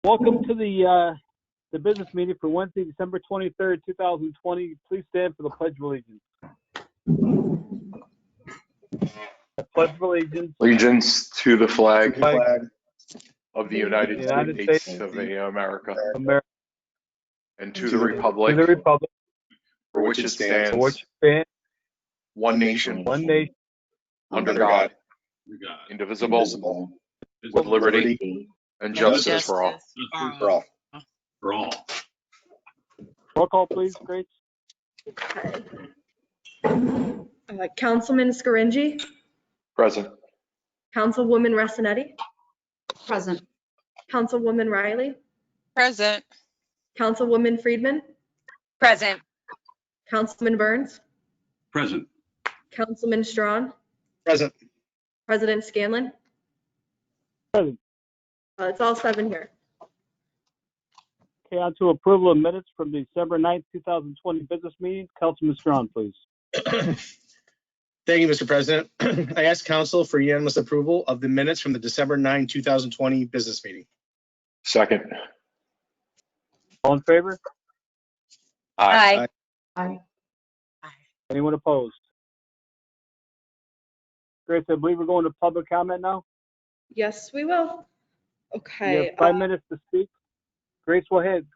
Welcome to the business meeting for Wednesday, December 23rd, 2020. Please stand for the Pledge of Allegiance. I pledge of allegiance to the flag of the United United States States of America America, and to the republic to the republic for which it for stands, which stands one nation, one nation under God, indivisible, with liberty and justice for all. Roll call, please, Grace. Okay. Councilman Scaringi, Present. Councilwoman Restinetti, Present. Councilwoman Riley, Present. Councilwoman Friedman, Present. Councilman Burns, Present. Councilman Strawn, Present. President Scanlon. Present. It's all 7 here. Okay, on to approval of minutes from the December 9th, 2020 business meeting. Councilman Strawn, please. Thank you, Mr. President. I ask council for unanimous approval of the minutes from the December 9, 2020 business meeting. Second. All in favor? Aye. Anyone opposed? Grace, I believe we're going to public comment now. Yes, we will. You Okay. have 5 minutes to speak. Grace will hand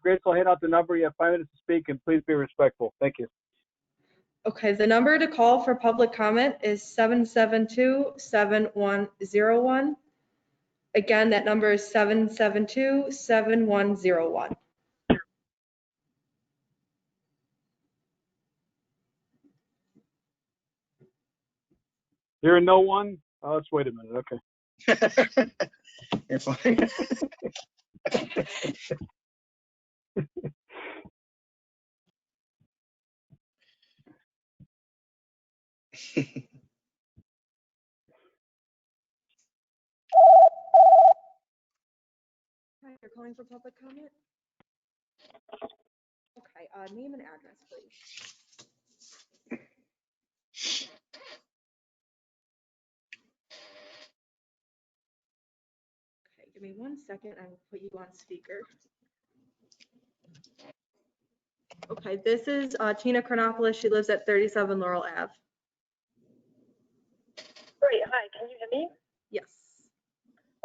out the number. You have 5 minutes to speak, and please be respectful. Thank you. Okay, the number to call for public comment is 772-7101. Again, that number is 772-7101. Hearing no one, let's wait a minute. Okay. You're fine. Hi, you're calling for public comment? Okay, name and address, please. Okay, give me 1 second. I will put you on speaker. Okay, this is Tina Chronopoulos. She lives at 37 Laurel Ave. Great. Hi, can you hear me? Yes.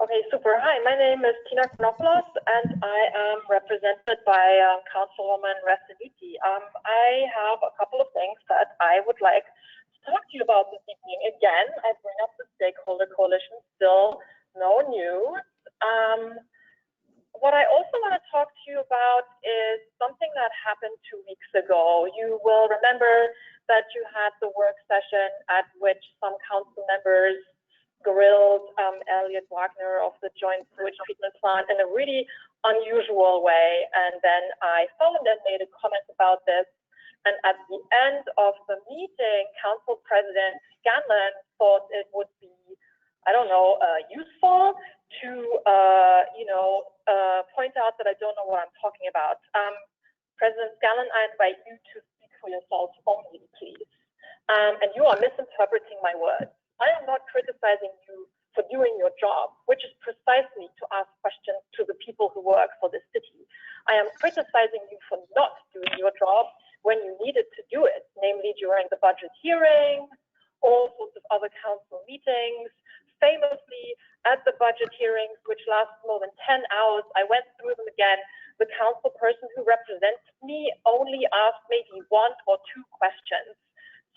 Okay, super. Hi, my name is Tina Chronopoulos, and I am represented by Councilwoman Restinetti. I have a couple of things that I would like to talk to you about this evening. Again, I bring up the stakeholder coalition, still no news. What I also want to talk to you about is something that happened 2 weeks ago. You will remember that you had the work session at which some council members grilled Elliot Wagner of the Joint Sewage Treatment Plant in a really unusual way. And then I phoned and made a comment about this. And at the end of the meeting, Council President Scanlon thought it would be, I don't know, useful to, point out that I don't know what I'm talking about. President Scanlon, I invite you to speak for yourself only, please. And you are misinterpreting my words. I am not criticizing you for doing your job, which is precisely to ask questions to the people who work for this city. I am criticizing you for not doing your job when you needed to do it, namely during the budget hearing, all sorts of other council meetings. Famously, at the budget hearings, which last more than 10 hours, I went through them again. The council person who represents me only asked maybe 1 or 2 questions.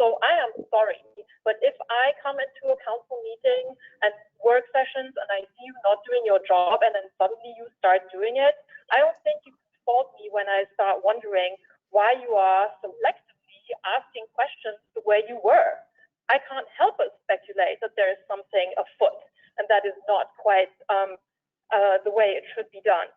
So I am sorry, but if I come into a council meeting and work sessions and I see you not doing your job and then suddenly you start doing it, I don't think you can fault me when I start wondering why you are selectively asking questions the way you were. I can't help but speculate that there is something afoot and that is not quite the way it should be done.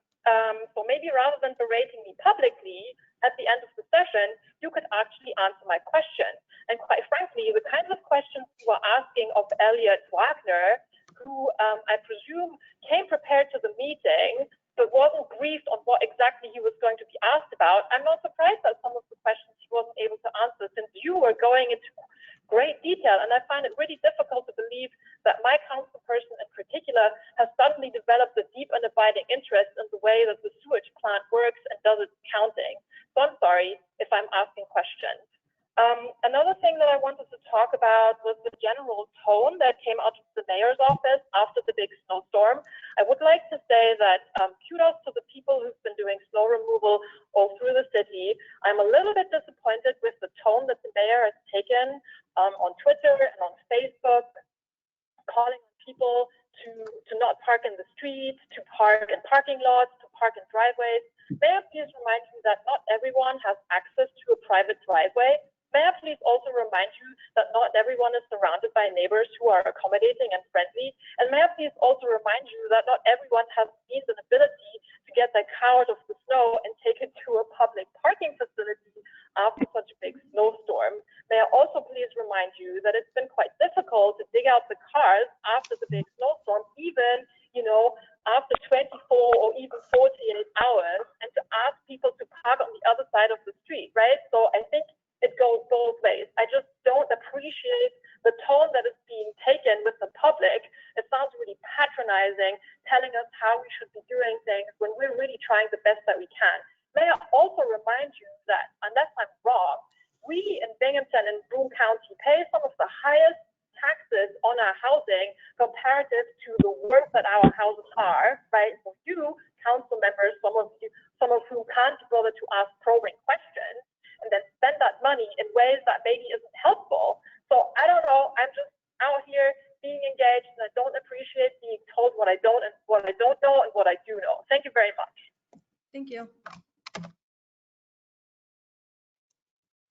So maybe rather than berating me publicly at the end of the session, you could actually answer my question. And quite frankly, the kinds of questions you are asking of Elliot Wagner, who I presume came prepared to the meeting, but wasn't briefed on what exactly he was going to be asked about, I'm not surprised that some of the questions he wasn't able to answer, since you were going into great detail. And I find it really difficult to believe that my council person in particular has suddenly developed a deep and abiding interest in the way that the was the general tone that came out of the mayor's office after the big snowstorm. I would like to say that kudos to the people who've been doing snow removal all through the city. I'm a little bit disappointed with the tone that the mayor has taken on Twitter and on Facebook, calling on people to not park in the streets, to park in parking lots, to park in driveways. May I please remind you that not everyone has access to a private driveway? May I please also remind you that not everyone is surrounded by neighbors who are accommodating and friendly? And may I please also remind you that not everyone has means and ability to get their car out of the snow and take it to a public parking facility after such a big snowstorm? May I also please remind you that it's been quite difficult to dig out the cars after the big snowstorm, even, after 24 or even 48 hours, and to ask people to park on the other side of the street, right? So I think it goes both ways. I just don't appreciate the tone that is being taken with the public. It sounds really patronizing, telling us how we should be doing things when we're really trying the best that we can. May I also remind you that, unless I'm wrong, we in Binghamton and Broome County pay some of the highest taxes on our housing comparative to the worth that our houses are, right? So you, council members, some of whom can't bother to ask probing questions, and then spend that money in ways that maybe isn't helpful. So I don't know, I'm just out here being engaged, and I don't appreciate being told what I don't know and what I do know. Thank you very much. Thank you.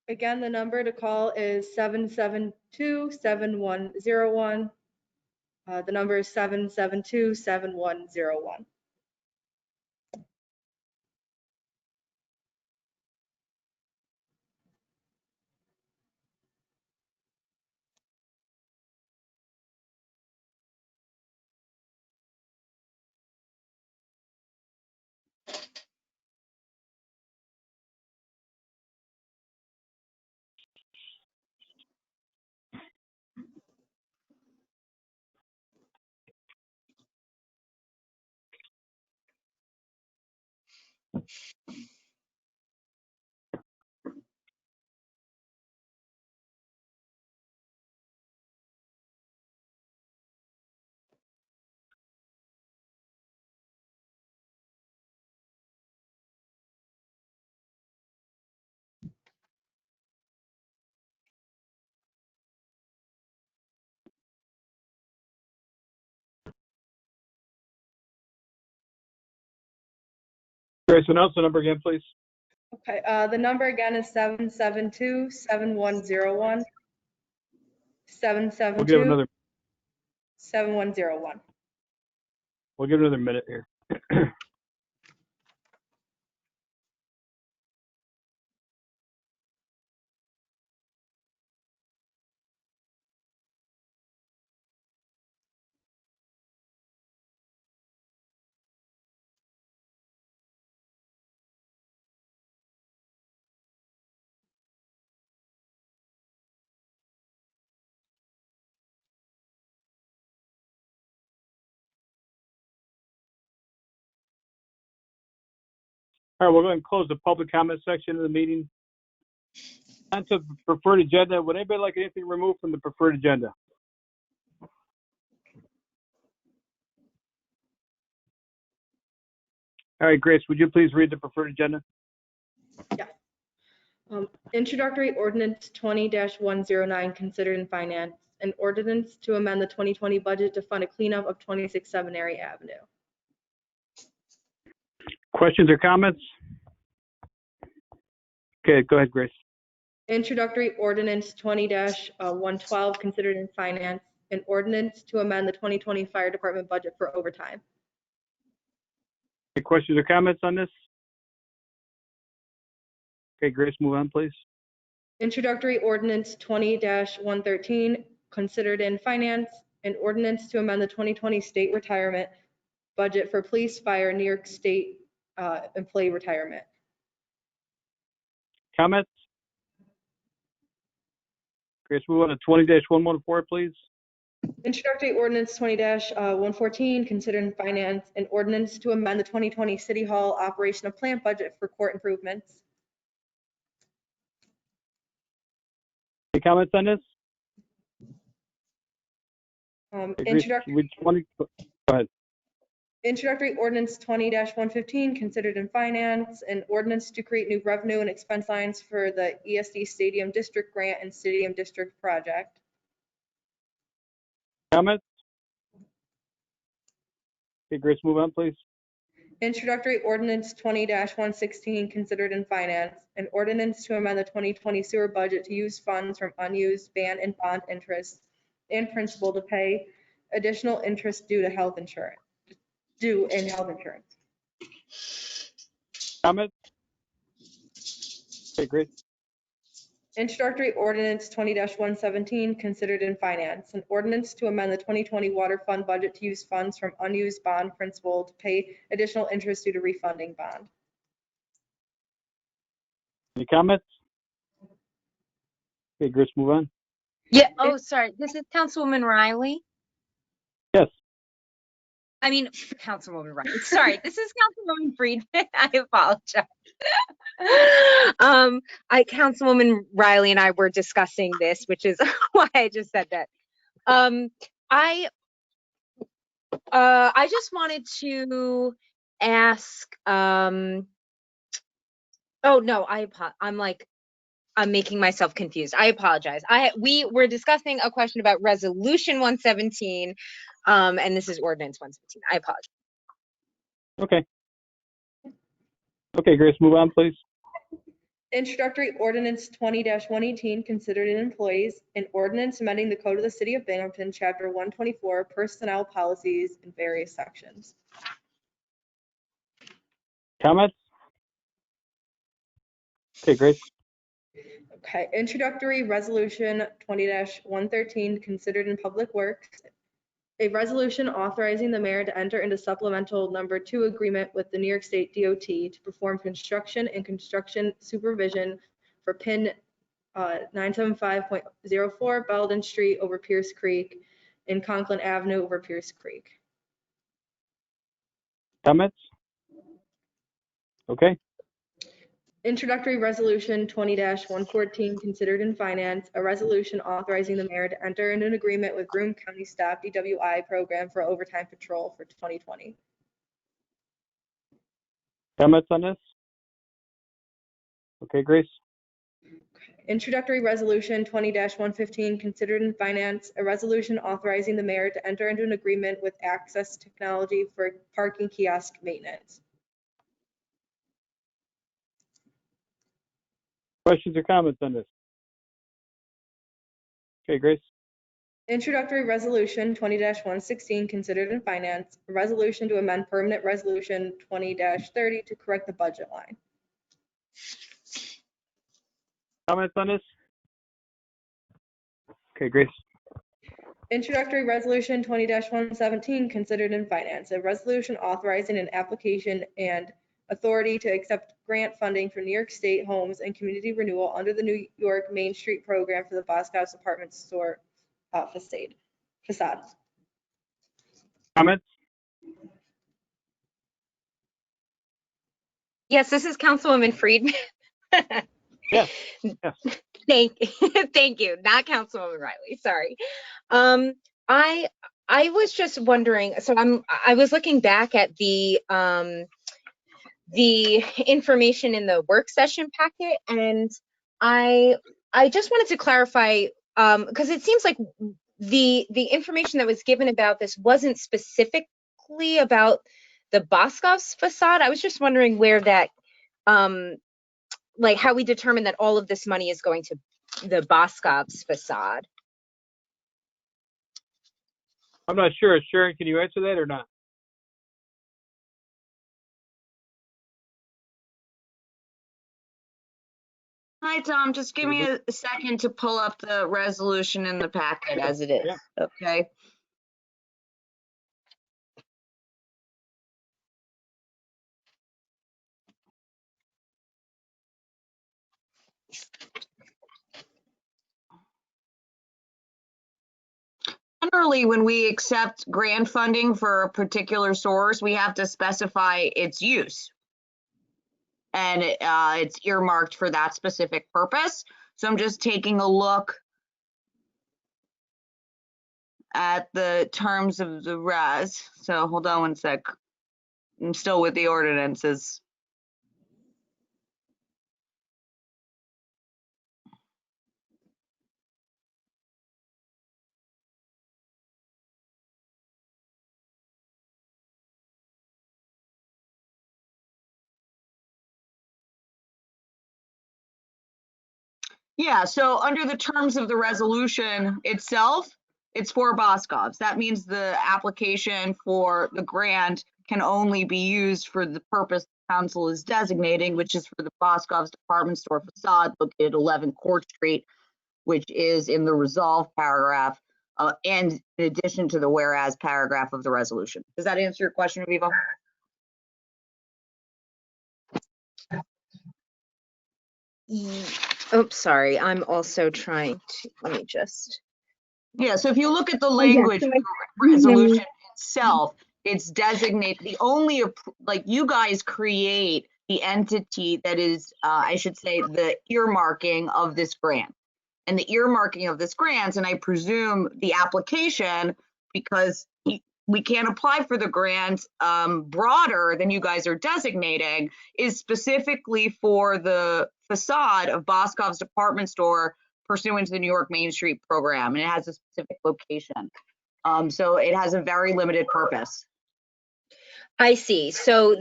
Again, the number to call is 772-7101. The number is 772-7101. Grace, announce the number again, please. Okay, the number again is 772-7101. We'll give another 772-7101. minute here. All right, we're going to close the public comment section of the meeting. On to the preferred agenda. Would anybody like anything removed from the preferred agenda? All right, Grace, would you please read the preferred agenda? Introductory ordinance 20-109 considered in finance, an ordinance to amend the 2020 budget to fund a cleanup of 26 Seminary Avenue. Questions or comments? Okay, go ahead, Grace. Introductory ordinance 20-112 considered in finance, an ordinance to amend the 2020 fire department budget for overtime. Any questions or comments on this? Okay, Grace, move on, please. Introductory ordinance 20-113 considered in finance, an ordinance to amend the 2020 state retirement budget for police, fire, New York State employee retirement. Comments? Grace, move on to 20-114, please. Introductory ordinance 20-114 considered in finance, an ordinance to amend the 2020 City Hall operational plant budget for court improvements. Any comments on this? Okay, Grace, which one? Go ahead. Introductory ordinance 20-115, considered in finance, an ordinance to create new revenue and expense lines for the ESD Stadium District Grant and Stadium District Project. Comments? Okay, Grace, move on, please. Introductory ordinance 20-116, considered in finance, an ordinance to amend the 2020 sewer budget to use funds from unused ban and bond interest and principal to pay additional interest due in health insurance. Comments? Okay, Grace. Introductory ordinance 20-117, considered in finance, an ordinance to amend the 2020 water fund budget to use funds from unused bond principal to pay additional interest due to refunding bond. Any comments? Okay, Grace, move on. Yeah, oh, sorry, this is Councilwoman Riley. Yes. I mean, Councilwoman Riley, sorry, this is Councilwoman Friedman, I apologize. Councilwoman Riley and I were discussing this, which is why I just said that. I just wanted to ask, oh no, I'm making myself confused. I apologize. We were discussing a question about resolution 117, and this is ordinance 117. I apologize. Okay. Okay, Grace, move on, please. Introductory ordinance 20-118, considered in employees, an ordinance amending the code of the city of Binghamton, chapter 124, personnel policies in various sections. Comments? Okay, Grace. Okay, introductory resolution 20-113, considered in public works. A resolution authorizing the mayor to enter into supplemental number 2 agreement with the New York State DOT to perform construction and construction supervision for PIN 975.04 Belden Street over Pierce Creek and Conklin Avenue over Pierce Creek. Comments? Okay. Introductory resolution 20-114, considered in finance, a resolution authorizing the mayor to enter into an agreement with Broome County Staff DWI program for overtime patrol for 2020. Comments on this? Okay, Grace. Introductory resolution 20-115, considered in finance, a resolution authorizing the mayor to enter into an agreement with Access Technology for parking kiosk maintenance. Questions or comments on this? Okay, Grace. Introductory resolution 20-116, considered in finance, a resolution to amend permanent resolution 20-30 to correct the budget line. Comments on this? Okay, Grace. Introductory resolution 20-117, considered in finance, a resolution authorizing an application and authority to accept grant funding from New York State Homes and Community Renewal under the New York Main Street program for the Boscov's apartment store facade. Comments? Yes, this is Councilwoman Friedman. Yes. Yes. Thank you, not Councilwoman Riley, sorry. I was just wondering, so I was looking back at the information in the work session packet, and I just wanted to clarify, because it seems like the information that was given about this wasn't specifically about the Boscov's facade. I was just wondering where that, like how we determine that all of this money is going to the Boscov's facade. I'm not sure. Sharon, can you answer that or not? Hi, Tom. Just give me a second to pull up the resolution in the packet as it is. Yeah. Okay. Generally, when we accept grant funding for a particular source, we have to specify its use. And it's earmarked for that specific purpose. So I'm just taking a look at the terms of the res. So hold on one sec. I'm still with the ordinances. Yeah, so under the terms of the resolution itself, it's for Boscov's. That means the application for the grant can only be used for the purpose the council is designating, which is for the Boscov's department store facade located 11 Court Street, which is in the resolve paragraph, and in addition to the whereas paragraph of the resolution. Does that answer your question, Aviva? Oh, sorry. I'm also trying to, let me just. Yeah, so if you look at the yeah, language so of the resolution itself, it's designated, the only, like, you guys create the entity that is, I should say, the earmarking of this grant. And the earmarking of this grant, and I presume the application, because we can't apply for the grant broader than you guys are designating, is specifically for the facade of Boscov's department store pursuant to the New York Main Street program, and it has a specific location. So it has a very limited purpose. I see. So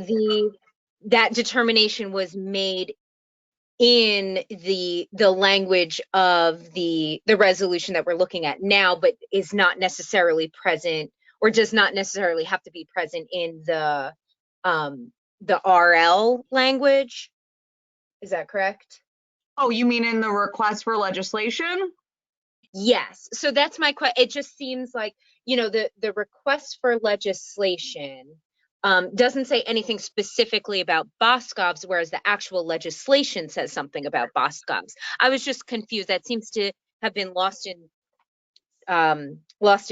that determination was made in the language of the resolution that we're looking at now, but is not necessarily present, or does not necessarily have to be present in the RL language. Is that correct? Oh, you mean in the request for legislation? Yes. So that's my question. It just seems like, the request for legislation doesn't say anything specifically about Boscov's, whereas the actual legislation says something about Boscov's. I was just confused. That seems to have been lost in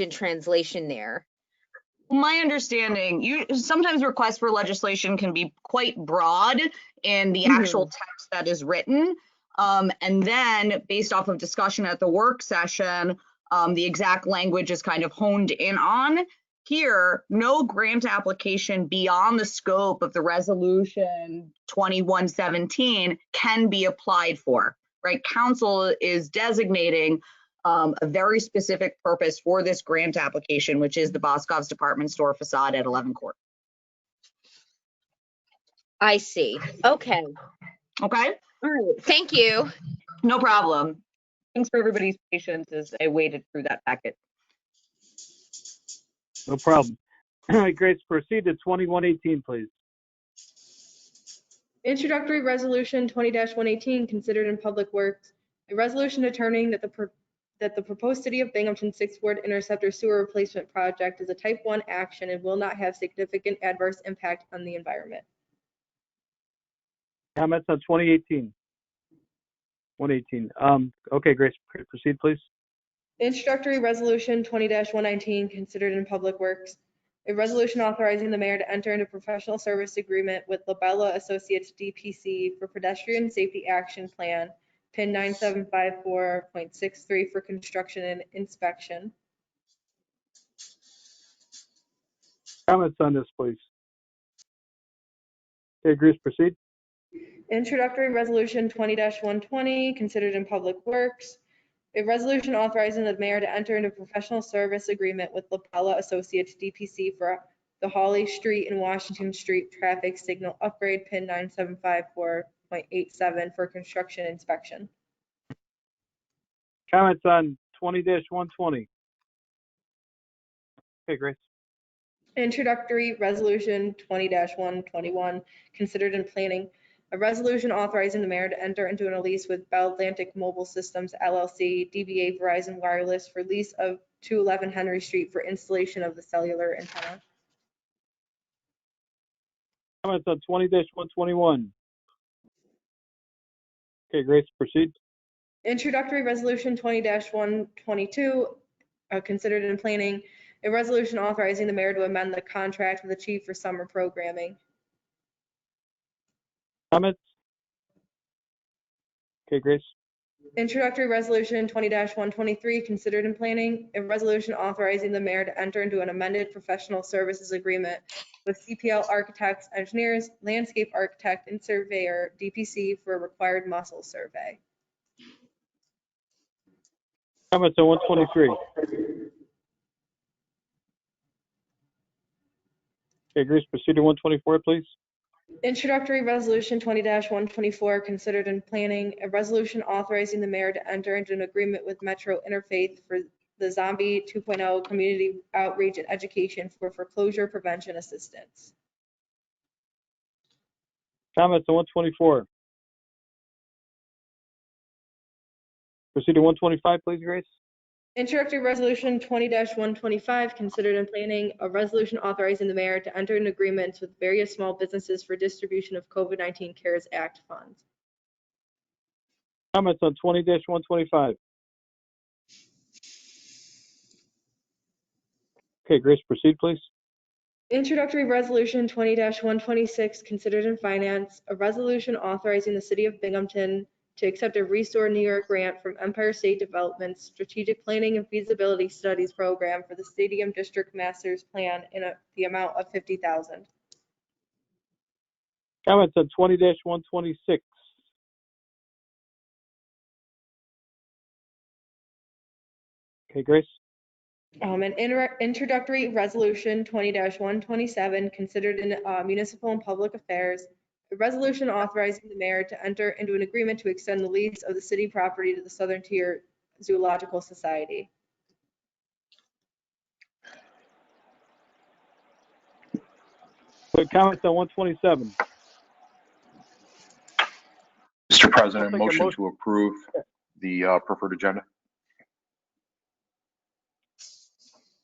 translation there. My understanding, sometimes requests for legislation can be quite broad in the actual text that is written. And then based off of discussion at the work session, the exact language is kind of honed in on. Here, no grant application beyond the scope of the resolution 2117 can be applied for, right? Council is designating a very specific purpose for this grant application, which is the Boscov's department store facade at 11 Court. I see. Okay. Okay. All right. Thank you. No problem. Thanks for everybody's patience as I waded through that packet. No problem. All right, Grace, proceed to 2118, please. Introductory Resolution 20-118, considered in Public Works. A resolution determining that the proposed City of Binghamton 6th Ward Interceptor Sewer Replacement Project is a Type 1 action and will not have significant adverse impact on the environment. Comments on 2018? 118. Okay, Grace, proceed, please. Introductory Resolution 20-119, considered in Public Works. A resolution authorizing the mayor to enter into professional service agreement with Labella Associates DPC for pedestrian safety action plan, PIN 9754.63 for construction and inspection. Comments on this, please. Okay, Grace, proceed. Introductory Resolution 20-120, considered in Public Works. A resolution authorizing the mayor to enter into professional service agreement with Labella Associates DPC for the Hawley Street and Washington Street traffic signal upgrade, PIN 9754.87 for construction inspection. Comments on 20-120. Okay, Grace. Introductory Resolution 20-121, considered in planning. A resolution authorizing the mayor to enter into a lease with Bell Atlantic Mobile Systems LLC, DBA Verizon Wireless, for lease of 211 Henry Street for installation of the cellular antenna. Comments on 20-121. Okay, Grace, proceed. Introductory Resolution 20-122, considered in planning. A resolution authorizing the mayor to amend the contract with the chief for summer programming. Comments? Okay, Grace. Introductory Resolution 20-123, considered in planning, a resolution authorizing the mayor to enter into an amended professional services agreement with CPL Architects, Engineers, Landscape Architect, and Surveyor, DPC, for a required muscle survey. Comments on 123? Okay, Grace, proceed to 124, please. Introductory Resolution 20-124, considered in planning, a resolution authorizing the mayor to enter into an agreement with Metro Interfaith for the Zombie 2.0 community outreach and education for foreclosure prevention assistance. Comments on 124? Proceed to 125, please, Grace. Introductory Resolution 20-125, considered in planning, a resolution authorizing the mayor to enter into agreements with various small businesses for distribution of COVID-19 CARES Act funds. Comments on 20-125? Okay, Grace, proceed, please. Introductory Resolution 20-126, considered in finance, a resolution authorizing the city of Binghamton to accept a Restore New York grant from Empire State Development's Strategic Planning and Feasibility Studies Program for the Stadium District Master's Plan in the amount of $50,000. Comments on 20-126? Okay, Grace. An introductory resolution 20-127, considered in municipal and public affairs, a resolution authorizing the mayor to enter into an agreement to extend the lease of the city property to the Southern Tier Zoological Society. Quick comments on 127? Mr. President, I'll take a motion motion. to approve the preferred agenda.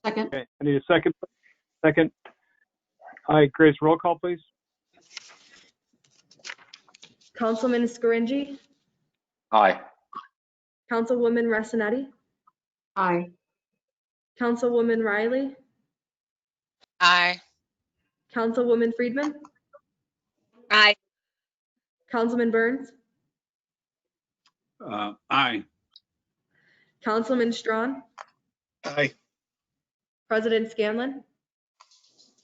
Second. Okay, I need a second. Second. All right, Grace, roll call, please. Councilman Scaringi, Aye. Councilwoman Ressinetti, Aye. Councilwoman Riley, Aye. Councilwoman Friedman, Aye. Councilman Burns, Aye. Councilman Strawn, Aye. President Scanlon.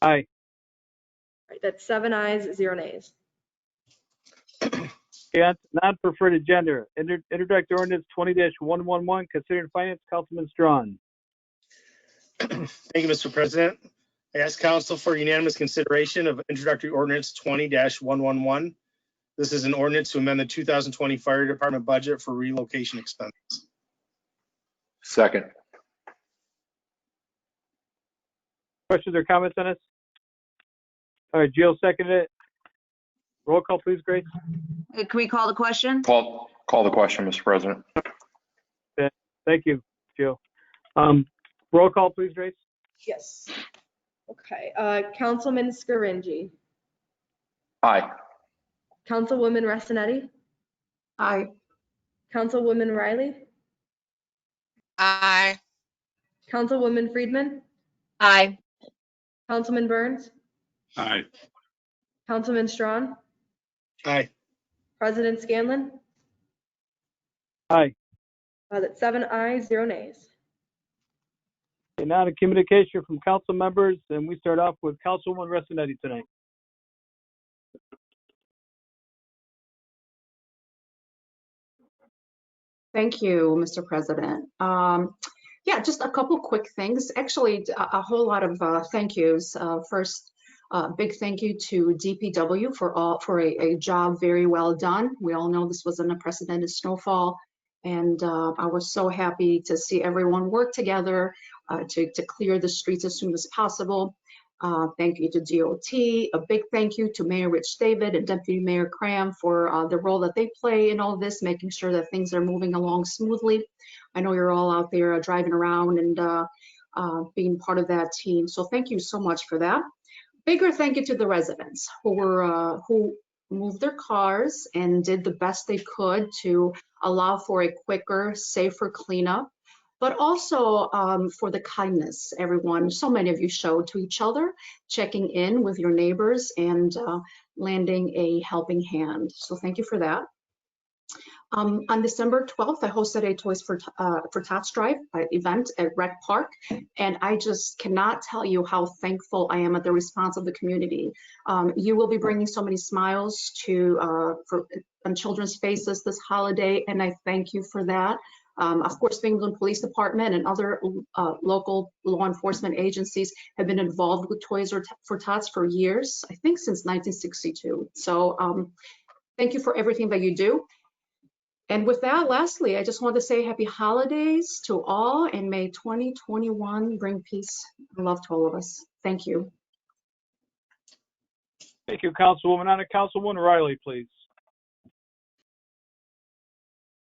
Aye. All right, that's 7 ayes, 0 nays. Okay, on to non-preferred agenda. Introductory ordinance 20-111, considering finance, Councilman Strawn. Thank you, Mr. President. I ask council for unanimous consideration of introductory ordinance 20-111. This is an ordinance to amend the 2020 fire department budget for relocation expenses. Second. Questions or comments on this? All right, Jill seconded it. Roll call, please, Grace. Can we call the question? Call the question, Mr. President. Thank you, Jill. Roll call, please, Grace. Yes. Okay, Councilman Scaringi, Aye. Councilwoman Ressinetti, Aye. Councilwoman Riley, Aye. Councilwoman Friedman, Aye. Councilman Burns, Aye. Councilman Strawn, Aye. President Scanlon. Aye. That's 7 ayes, 0 nays. And now to communication from council members, and we start off with Councilwoman Ressinetti tonight. Thank you, Mr. President. Yeah, just a couple quick things. Actually, a whole lot of thank yous. First, big thank you to DPW for a job very well done. We all know this was an unprecedented snowfall, and I was so happy to see everyone work together to clear the streets as soon as possible. Thank you to DOT. A big thank you to Mayor Rich David and Deputy Mayor Cram for the role that they play in all this, making sure that things are moving along smoothly. I know you're all out there driving around and being part of that team. So thank you so much for that. Bigger thank you to the residents who moved their cars and did the best they could to allow for a quicker, safer cleanup, but also for the kindness everyone, so many of you showed to each other, checking in with your neighbors and lending a helping hand. So thank you for that. On December 12th, I hosted a Toys for Tots Drive event at Rec Park, and I just cannot tell you how thankful I am at the response of the community. You will be bringing so many smiles on children's faces this holiday, and I thank you for that. Of course, England Police Department and other local law enforcement agencies have been involved with Toys for Tots for years, I think since 1962. So thank you for everything that you do. And with that, lastly, I just want to say happy holidays to all, and may 2021 bring peace and love to all of us. Thank you. Thank you, Councilwoman. On to Councilwoman Riley, please.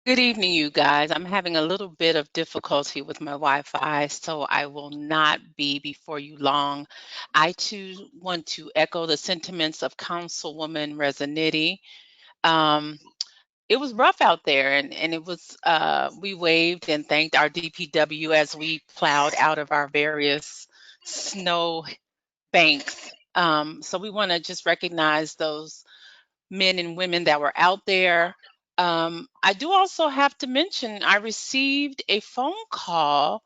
Good evening, you guys. I'm having a little bit of difficulty with my Wi-Fi, so I will not be before you long. I too want to echo the sentiments of Councilwoman Rezzanetti. It was rough out there, and it was, we waved and thanked our DPW as we plowed out of our various snow banks. So we want to just recognize those men and women that were out there. I do also have to mention, I received a phone call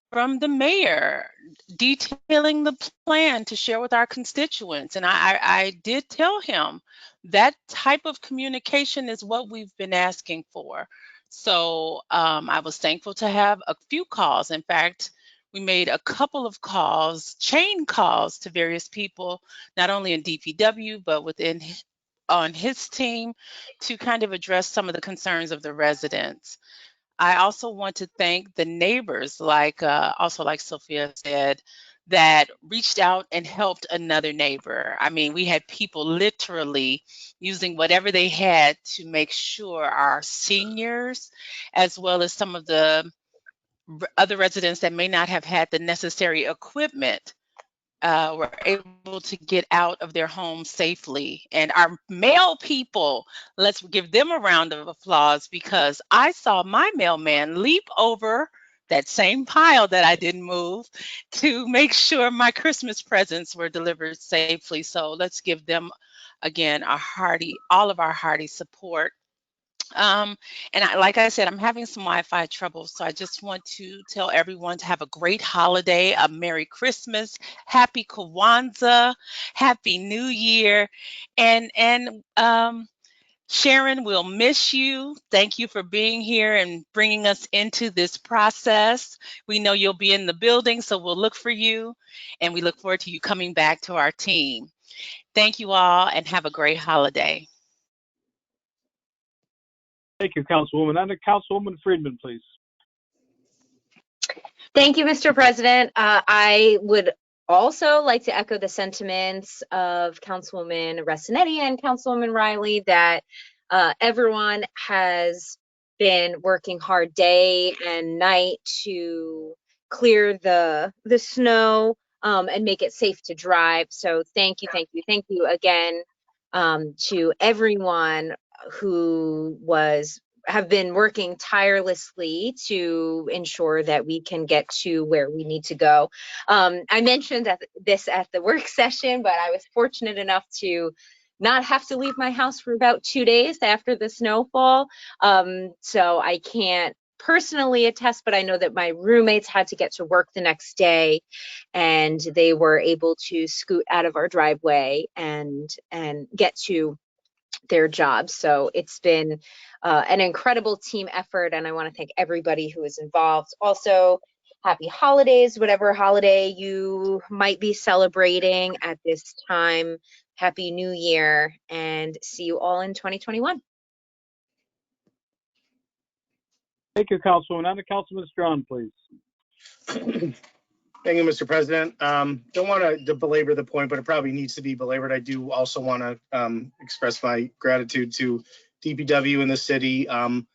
from the mayor detailing the plan to share with our constituents. And I did tell him that type of communication is what we've been asking for. So I was thankful to have a few calls. In fact, we made a couple of calls, chain calls to various people, not only in DPW, but on his team to kind of address some of the concerns of the residents. I also want to thank the neighbors, like Sophia said, that reached out and helped another neighbor. I mean, we had people literally using whatever they had to make sure our seniors, as well as some of the other residents that may not have had the necessary equipment, were able to get out of their homes safely. And our mail people, let's give them a round of applause, because I saw my mailman leap over that same pile that I didn't move to make sure my Christmas presents were delivered safely. So let's give them, again, all of our hearty support. Like I said, I'm having some Wi-Fi trouble, so I just want to tell everyone to have a great holiday, a Merry Christmas, Happy Kwanzaa, Happy New Year, and Sharon, we'll miss you. Thank you for being here and bringing us into this process. We know you'll be in the building, so we'll look for you, and we look forward to you coming back to our team. Thank you all, and have a great holiday. Thank you, Councilwoman. On to Councilwoman Friedman, please. Thank you, Mr. President. I would also like to echo the sentiments of Councilwoman Rezzanetti and Councilwoman Riley that everyone has been working hard day and night to clear the snow and make it safe to drive. So thank you again to everyone who have been working tirelessly to ensure that we can get to where we need to go. I mentioned this at the work session, but I was fortunate enough to not have to leave my house for about 2 days after the snowfall. So I can't personally attest, but I know that my roommates had to get to work the next day, and they were able to scoot out of our driveway and get to their jobs. So it's been an incredible team effort, and I want to thank everybody who is involved. Also, happy holidays, whatever holiday you might be celebrating at this time. Happy New Year, and see you all in 2021. Thank you, Councilwoman. On to Councilman Strawn, please. Thank you, Mr. President. Don't want to belabor the point, but it probably needs to be belabored. I do also want to express my gratitude to DPW in the city and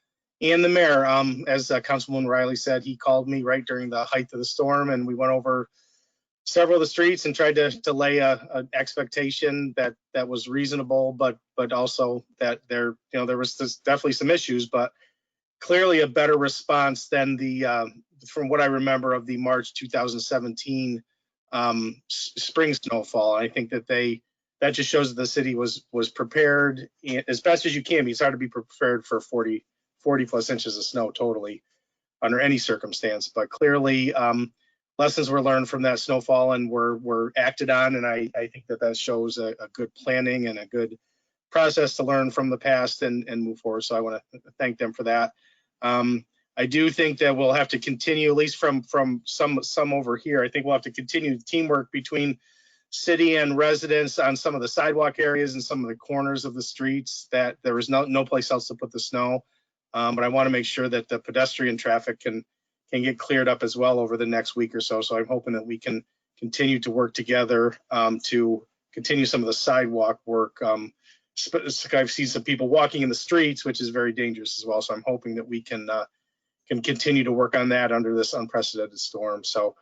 the mayor. As Councilwoman Riley said, he called me right during the height of the storm, and we went over several of the streets and tried to lay an expectation that was reasonable, but also that there was definitely some issues, but clearly a better response than from what I remember of the March 2017 spring snowfall. I think that just shows that the city was prepared as best as you can be. It's hard to be prepared for 40 40 plus inches of snow totally under any circumstance. But clearly, lessons were learned from that snowfall and were acted on. And I think that shows a good planning and a good process to learn from the past and move forward. So I want to thank them for that. I do think that we'll have to continue, at least from some over here. I think we'll have to continue the teamwork between city and residents on some of the sidewalk areas and some of the corners of the streets that there was no place else to put the snow. But I want to make sure that the pedestrian traffic can get cleared up as well over the next week or so. So I'm hoping that we can continue to work together to continue some of the sidewalk work. I've seen some people walking in the streets, which is very dangerous as well. So I'm hoping that we can continue to work on that under this unprecedented storm. So,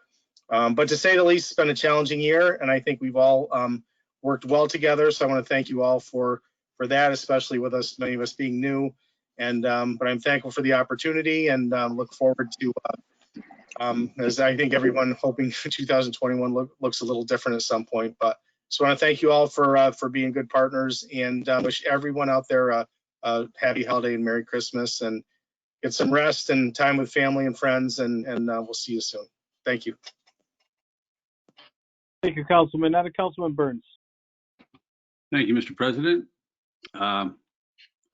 but to say the least, it's been a challenging year, and I think we've all worked well together. So I want to thank you all for that, especially with us, many of us being new. And but I'm thankful for the opportunity and look forward to, as I think everyone hoping 2021 looks a little different at some point. But just want to thank you all for being good partners, and wish everyone out there a happy holiday and Merry Christmas, and get some rest and time with family and friends, and we'll see you soon. Thank you. Thank you, Councilman. Now to Councilman Burns. Thank you, Mr. President. I'd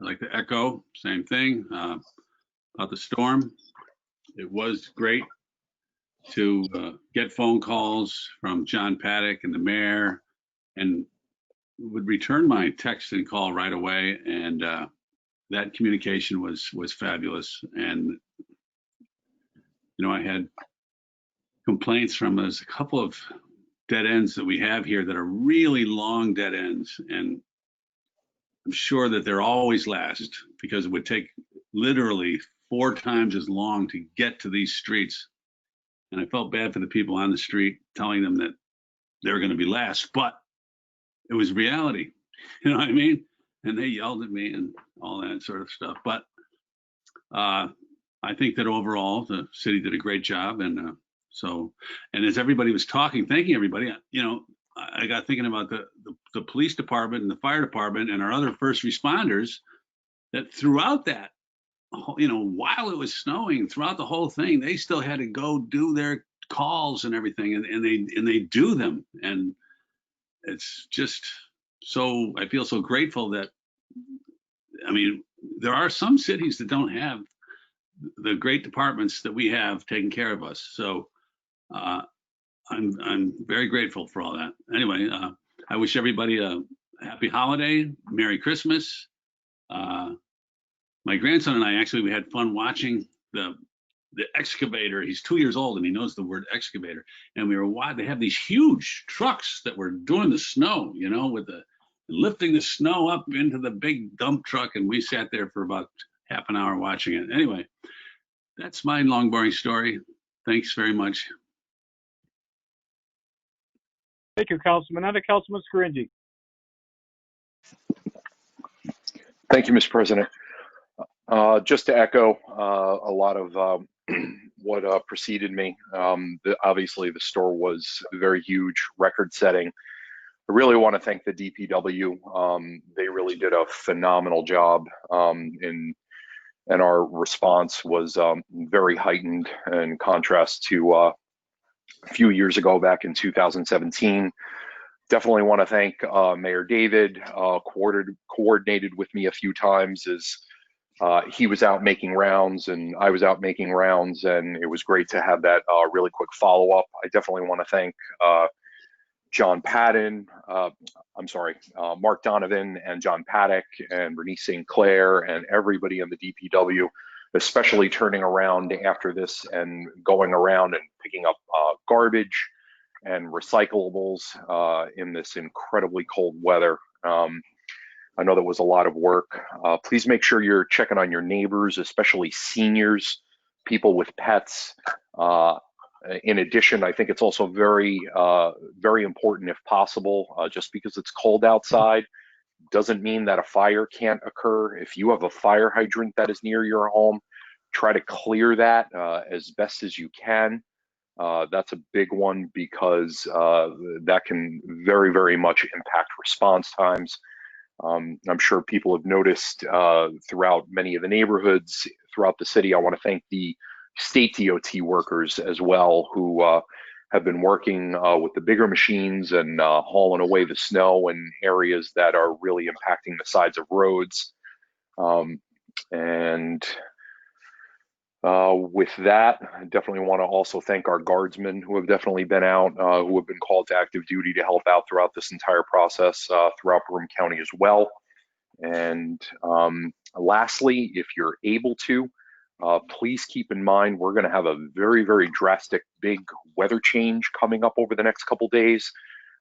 like to echo same thing about the storm. It was great to get phone calls from John Paddock and the mayor, and would return my text and call right away. And that communication was fabulous. And you know, I had complaints from there's a couple of dead ends that we have here that are really long dead ends, and I'm sure that they're always last because it would take literally 4 times as long to get to these streets. And I felt bad for the people on the street, telling them that they're going to be last, but it was reality. You know what I mean? And they yelled at me and all that sort of stuff. But I think that overall the city did a great job. And and as everybody was talking, thanking everybody, you know, I got thinking about the police department and the fire department and our other first responders, that throughout that, you know, while it was snowing, throughout the whole thing, they still had to go do their calls and everything, and they do them. And it's just so, I feel so grateful that, I mean, there are some cities that don't have the great departments that we have taking care of us. So I'm very grateful for all that. Anyway, I wish everybody a happy holiday, Merry Christmas. My grandson and I we had fun watching the excavator. He's 2 years old and he knows the word excavator. And they have these huge trucks that were doing the snow, you know, with lifting the snow up into the big dump truck. And we sat there for about half an hour watching it. Anyway, that's my long, boring story. Thanks very much. Thank you, Councilman. Now to Councilman Scaringi. Thank you, Mr. President. Just to echo a lot of what preceded me, obviously the store was very huge, record-setting. I really want to thank the DPW. They really did a phenomenal job, and our response was very heightened in contrast to a few years ago, back in 2017. Definitely want to thank Mayor David, coordinated with me a few times as he was out making rounds and I was out making rounds, and it was great to have that really quick follow-up. I definitely want to thank John Patton, Mark Donovan and John Paddock and Bernice St. Clair and everybody in the DPW, especially turning around after this and going around and picking up garbage and recyclables in this incredibly cold weather. I know that was a lot of work. Please make sure you're checking on your neighbors, especially seniors, people with pets. In addition, I think it's also very, very important, if possible, just because it's cold outside doesn't mean that a fire can't occur. If you have a fire hydrant that is near your home, try to clear that as best as you can. That's a big one because that can very, very much impact response times. I'm sure people have noticed throughout many of the neighborhoods throughout the city. I want to thank the state DOT workers as well, who have been working with the bigger machines and hauling away the snow in areas that are really impacting the sides of roads. With that, I definitely want to also thank our guardsmen who have definitely been out, who have been called to active duty to help out throughout this entire process throughout Broome County as well. And lastly, if you're able to, please keep in mind we're going to have a very, very drastic big weather change coming up over the next couple days.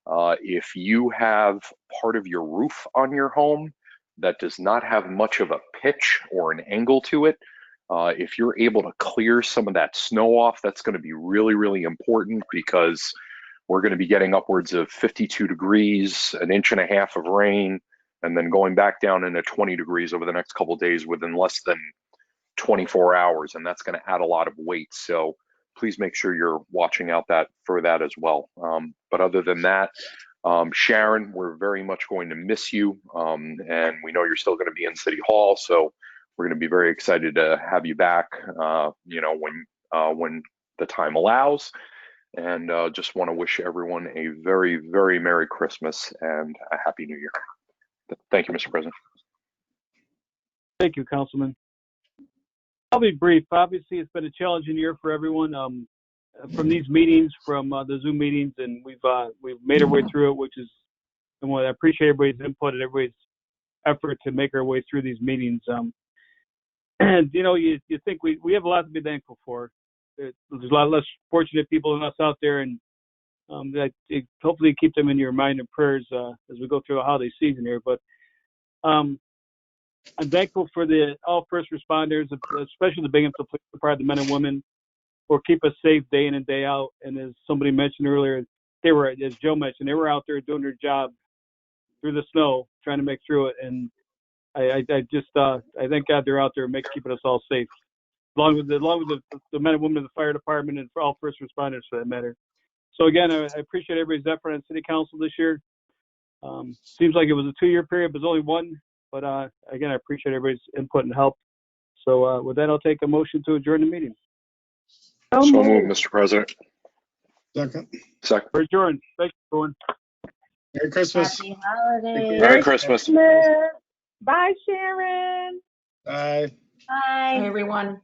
If you have part of your roof on your home that does not have much of a pitch or an angle to it, if you're able to clear some of that snow off, that's going to be really, really important, because we're going to be getting upwards of 52 degrees, an inch and a half of rain, and then going back down into 20 degrees over the next couple of days within less than 24 hours. And that's going to add a lot of weight. So please make sure you're watching out for that as well. But other than that, Sharon, we're very much going to miss you. And we know you're still going to be in City Hall. So we're going to be very excited to have you back, when the time allows. And just want to wish everyone a very, very Merry Christmas and a Happy New Year. Thank you, Mr. President. Thank you, Councilman. I'll be brief. Obviously, it's been a challenging year for everyone. From these meetings, from the Zoom meetings, and we've made our way through it, which is, and I appreciate everybody's input and everybody's effort to make our way through these meetings. And you think we have a lot to be thankful for. There's a lot less fortunate people than us out there, and that hopefully keep them in your mind and prayers as we go through the holiday season here. But I'm thankful for all first responders, especially the Binghamton Police Department, the men and women who keep us safe day in and day out. And as somebody mentioned earlier, as Joe mentioned, they were out there doing their job through the snow, trying to make through it. And I thank God they're out there keeping us all safe, along with the men and women of the fire department and for all first responders for that matter. So again, I appreciate everybody's effort on City Council this year. Seems like it was a 2-year period, but it was only one. But again, I appreciate everybody's input and help. So with that, I'll take a motion to adjourn the meeting. So moved, Mr. President. Second. We're adjourned. Thanks, everyone. Merry Christmas. Happy holidays. Merry Christmas. Bye, Sharon. Bye. Bye. Hi, everyone.